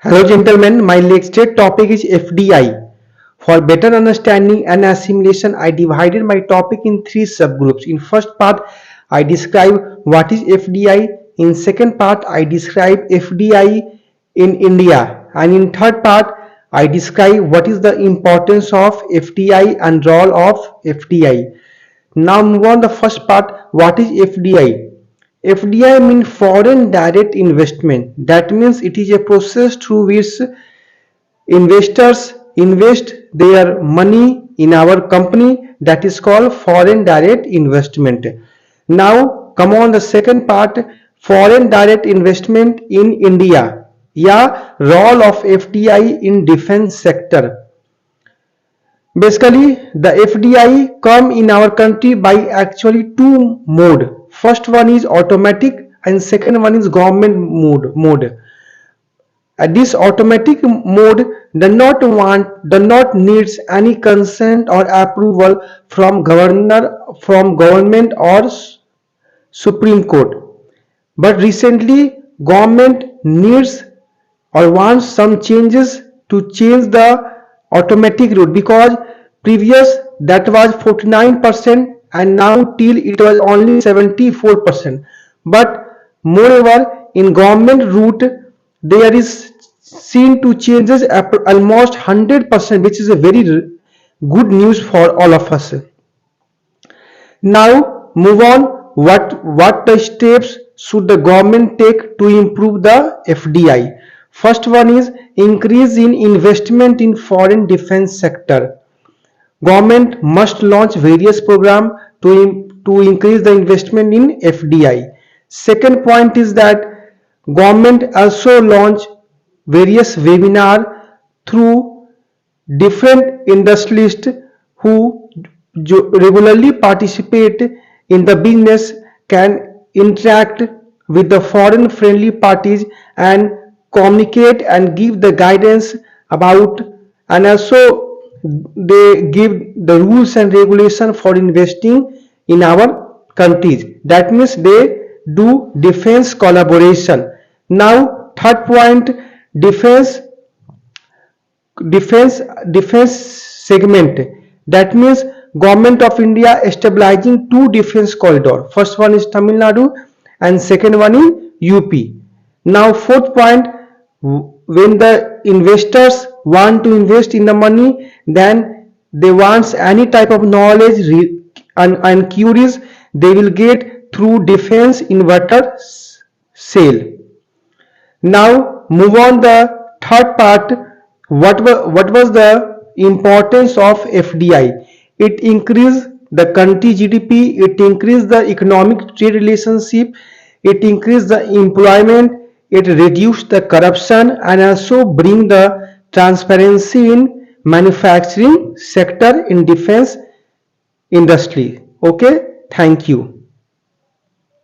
Hello gentlemen, my lecture topic is FDI. For better understanding and assimilation, I divided my topic in three subgroups. In first part, I describe what is FDI. In second part, I describe FDI in India. And in third part, I describe what is the importance of FDI and role of FDI. Now move on the first part. What is FDI? FDI means foreign direct investment. That means it is a process through which investors invest their money in our company, that is called foreign direct investment. Now come on the second part, foreign direct investment in India. Yeah, role of FDI in defense sector. Basically, the FDI come in our country by actually two mode. First one is automatic and second one is government mode. This automatic mode does not needs any consent or approval from government or Supreme Court. But recently government needs or wants some changes to change the automatic route, because previous that was 49% and now till it was only 74%. But moreover in government route there is seen to changes almost 100%, which is a very good news for all of us. Now move on, what the steps should the government take to improve the FDI. First one is increase in investment in foreign defense sector. Government must launch various programs to increase the investment in FDI. Second point is that government also launch various webinar through different industrialists who regularly participate in the business can interact with the foreign friendly parties and communicate and give the guidance about, and also they give the rules and regulation for investing in our countries. That means they do defense collaboration. Now third point, defense defense segment. That means government of India establishing two defense corridor. First one is Tamil Nadu and second one is UP. Now fourth point, when the investors want to invest in the money, then they want any type of knowledge and queries they will get through defense inverter sale. Now move on the third part. What was the importance of FDI? It increased the country GDP, it increased the economic trade relationship, it increased the employment, it reduced the corruption and also bring the transparency in manufacturing sector in defense industry. Okay, thank you.